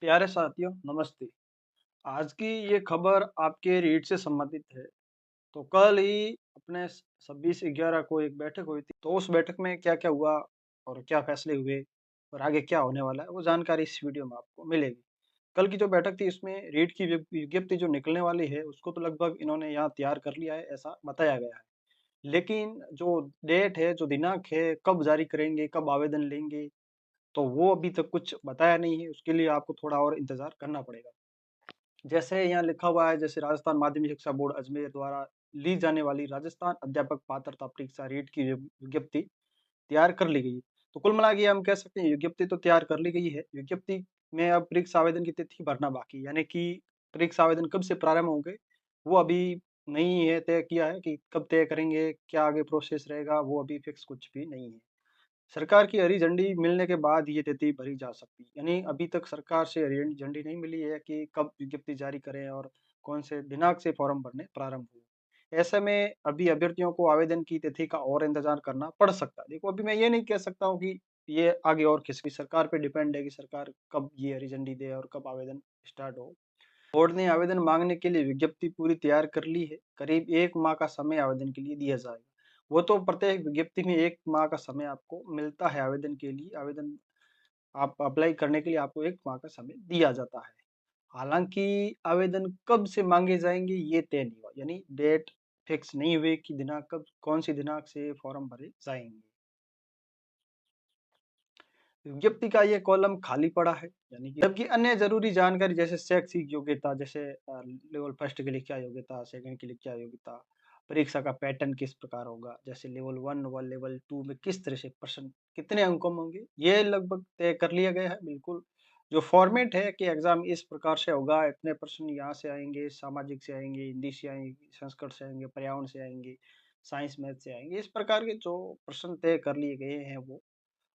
प्यारे साथियों, नमस्ते। आज की ये खबर आपके रीट से संबंधित है। तो कल ही अपने 26/11 को एक बैठक हुई थी। तो उस बैठक में क्या-क्या हुआ और क्या फैसले हुए और आगे क्या होने वाला है, वो जानकारी इस वीडियो में आपको मिलेगी। कल की जो बैठक थी, इसमें रीट की विज्ञप्ति जो निकलने वाली है, उसको तो लगभग इन्होंने यहाँ तैयार कर लिया है, ऐसा बताया गया है। लेकिन जो डेट है, जो दिनांक है, कब जारी करेंगे, कब आवेदन लेंगे, तो वो अभी तक कुछ बताया नहीं है। उसके लिए आपको थोड़ा और इंतज़ार करना पड़ेगा। जैसे यहाँ लिखा हुआ है, जैसे राजस्थान माध्यमिक शिक्षा बोर्ड अजमेर द्वारा ली जाने वाली राजस्थान अध्यापक पात्रता परीक्षा रीट की विज्ञप्ति तैयार कर ली गई है। तो कुल मिला के हम कह सकते हैं विज्ञप्ति तो तैयार कर ली गई है। विज्ञप्ति में अब परीक्षा आवेदन की तिथि भरना बाकी है, यानी कि परीक्षा आवेदन कब से प्रारंभ होंगे, वो अभी नहीं है तय किया है कि कब तय करेंगे, क्या आगे प्रोसेस रहेगा, वो अभी फिक्स कुछ भी नहीं है। सरकार की हरी झंडी मिलने के बाद ये तिथि भरी जा सकती है। यानी अभी तक सरकार से हरी झंडी नहीं मिली है कि कब विज्ञप्ति जारी करें और कौन से दिनांक से फॉर्म भरने प्रारंभ हुए। ऐसे में अभी अभ्यर्थियों को आवेदन की तिथि का और इंतजार करना पड़ सकता है। देखो, अभी मैं ये नहीं कह सकता हूँ कि ये आगे और किसी सरकार पे डिपेंड है कि सरकार कब ये हरी झंडी दे और कब आवेदन स्टार्ट हो। बोर्ड ने आवेदन मांगने के लिए विज्ञप्ति पूरी तैयार कर ली है। करीब 1 माह का समय आवेदन के लिए दिया जाएगा। वो तो प्रत्येक विज्ञप्ति में 1 माह का समय आपको मिलता है आवेदन के लिए। आवेदन आप अप्लाई करने के लिए आपको 1 माह का समय दिया जाता है। हालाँकि आवेदन कब से माँगे जाएँगे ये तय नहीं हुआ। यानी डेट फिक्स नहीं हुई कि दिनांक कब कौन-सी दिनांक से फॉर्म भरे जाएँगे। विज्ञप्ति का ये कॉलम खाली पड़ा है, यानी कि जबकि अन्य ज़रूरी जानकारी जैसे शैक्षिक योग्यता, जैसे लेवल फर्स्ट के लिए क्या योग्यता, सेकंड के लिए क्या योग्यता, परीक्षा का पैटर्न किस प्रकार होगा, जैसे लेवल 1 व लेवल 2 में किस तरह से प्रश्न कितने अंकों में होंगे, ये लगभग तय कर लिया गया है बिल्कुल। जो फॉर्मेट है कि एग्ज़ाम इस प्रकार से होगा, इतने प्रश्न यहाँ से आएँगे, सामाजिक से आएँगे, हिंदी से आएँगे, संस्कृत से आएँगे, पर्यावरण से आएँगे, साइंस मैथ से आएँगे, इस प्रकार के जो प्रश्न तय कर लिए गए हैं वो,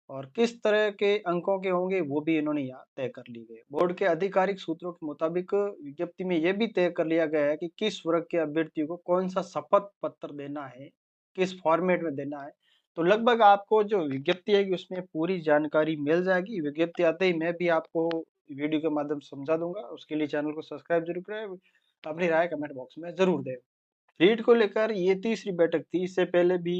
और किस तरह के अंकों के होंगे वो भी इन्होंने यहाँ तय कर ली गई। बोर्ड के आधिकारिक सूत्रों के मुताबिक विज्ञप्ति में ये भी तय कर लिया गया है कि किस वर्ग के अभ्यर्थियों को कौन सा शपथ पत्र देना है, किस फॉर्मेट में देना है। तो लगभग आपको जो विज्ञप्ति है उसमें पूरी जानकारी मिल जाएगी। विज्ञप्ति आते ही मैं भी आपको वीडियो के माध्यम से समझा दूंगा। उसके लिए चैनल को सब्सक्राइब जरूर करें, अपनी राय कमेंट बॉक्स में जरूर दें। रीट को लेकर ये तीसरी बैठक थी। इससे पहले भी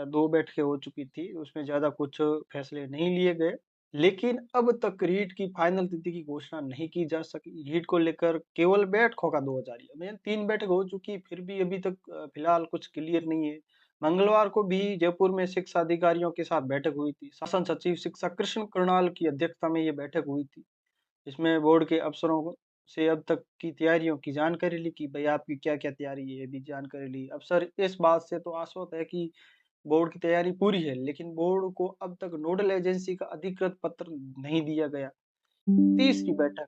2 बैठकें हो चुकी थी, उसमें ज़्यादा कुछ फैसले नहीं लिए गए। लेकिन अब तक रीट की फाइनल तिथि की घोषणा नहीं की जा सकी। रीट को लेकर केवल बैठकों का दौर जारी है। मैं 3 बैठक हो चुकी, फिर भी अभी तक फिलहाल कुछ क्लियर नहीं है। मंगलवार को भी जयपुर में शिक्षा अधिकारियों के साथ बैठक हुई थी। शासन सचिव शिक्षा कृष्ण कृणाल की अध्यक्षता में ये बैठक हुई थी। इसमें बोर्ड के अफ़सरों से अब तक की तैयारियों की जानकारी ली कि भई आपकी क्या-क्या तैयारी है, ये भी जानकारी ली। अफ़सर इस बात से तो आश्वस्त है कि बोर्ड की तैयारी पूरी है, लेकिन बोर्ड को अब तक नोडल एजेंसी का अधिकृत पत्र नहीं दिया गया। तीसरी बैठक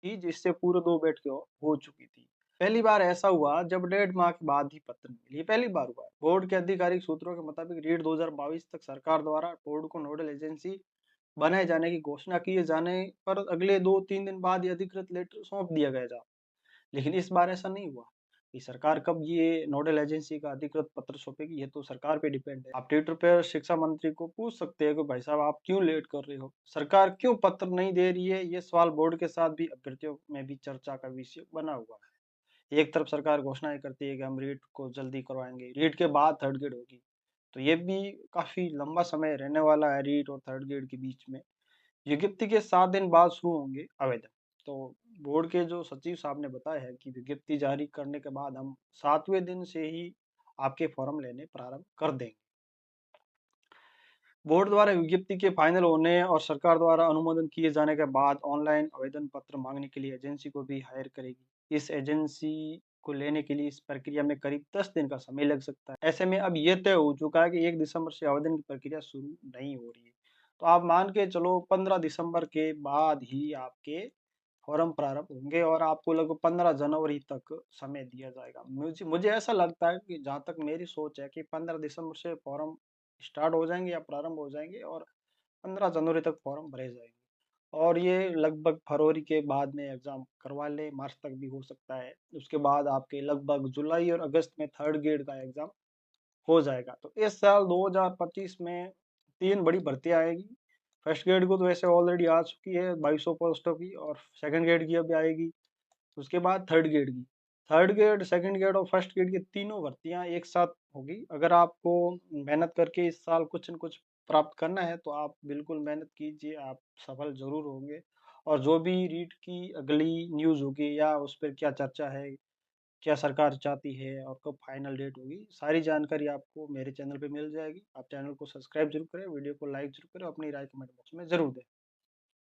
थी जिससे पूर्व 2 बैठकें हो चुकी थी। पहली बार ऐसा हुआ जब 1.5 माह के बाद ही पत्र मिले, ये पहली बार हुआ है। बोर्ड के आधिकारिक सूत्रों के मुताबिक रीट 2022 तक सरकार द्वारा बोर्ड को नोडल एजेंसी बनाए जाने की घोषणा किए जाने पर अगले 2-3 दिन बाद ये अधिकृत लेटर सौंप दिया गया था। लेकिन इस बार ऐसा नहीं हुआ कि सरकार कब ये नोडल एजेंसी का अधिकृत पत्र सौंपेगी, ये तो सरकार पे डिपेंड है। आप ट्विटर पर शिक्षा मंत्री को पूछ सकते हैं कि भाई साहब आप क्यों लेट कर रहे हो? सरकार क्यों पत्र नहीं दे रही है? ये सवाल बोर्ड के साथ भी अभ्यर्थियों में भी चर्चा का विषय बना हुआ है। एक तरफ सरकार घोषणाएँ करती है कि हम रीट को जल्दी करवाएँगे, रीट के बाद थर्ड ग्रेड होगी। तो ये भी काफ़ी लंबा समय रहने वाला है रीट और थर्ड ग्रेड के बीच में। विज्ञप्ति के 7 दिन बाद शुरू होंगे आवेदन। तो बोर्ड के जो सचिव साहब ने बताया है कि विज्ञप्ति जारी करने के बाद हम 7वें दिन से ही आपके फॉर्म लेने प्रारंभ कर देंगे। बोर्ड द्वारा विज्ञप्ति के फाइनल होने और सरकार द्वारा अनुमोदन किए जाने के बाद ऑनलाइन आवेदन पत्र मांगने के लिए एजेंसी को भी हायर करेगी। इस एजेंसी को लेने के लिए इस प्रक्रिया में करीब 10 दिन का समय लग सकता है। ऐसे में अब ये तय हो चुका है कि 1 दिसंबर से आवेदन की प्रक्रिया शुरू नहीं हो रही है। तो आप मान के चलो 15 दिसंबर के बाद ही आपके फॉर्म प्रारंभ होंगे और आपको लगभग 15 जनवरी तक समय दिया जाएगा। मुझे मुझे ऐसा लगता है कि जहाँ तक मेरी सोच है कि 15 दिसंबर से फॉर्म स्टार्ट हो जाएँगे या प्रारंभ हो जाएँगे और 15 जनवरी तक फॉर्म भरे जाएँगे। और ये लगभग फरवरी के बाद में एग्ज़ाम करवा लें, मार्च तक भी हो सकता है। उसके बाद आपके लगभग जुलाई और अगस्त में थर्ड ग्रेड का एग्ज़ाम हो जाएगा। तो इस साल 2025 में 3 बड़ी भर्तियाँ आएगी। फर्स्ट ग्रेड को तो वैसे ऑलरेडी आ चुकी है 2200 पोस्टों की, और सेकंड ग्रेड की अभी आएगी। उसके बाद थर्ड ग्रेड की। थर्ड ग्रेड, सेकंड ग्रेड और फर्स्ट ग्रेड की तीनों भर्तियाँ एक साथ होगी। अगर आपको मेहनत करके इस साल कुछ न कुछ प्राप्त करना है, तो आप बिल्कुल मेहनत कीजिए, आप सफल ज़रूर होंगे। और जो भी रीट की अगली न्यूज़ होगी या उस पर क्या चर्चा है, क्या सरकार चाहती है और कब फाइनल डेट होगी, सारी जानकारी आपको मेरे चैनल पे मिल जाएगी। आप चैनल को सब्सक्राइब ज़रूर करें, वीडियो को लाइक ज़रूर करें, अपनी राय कमेंट बॉक्स में ज़रूर दें।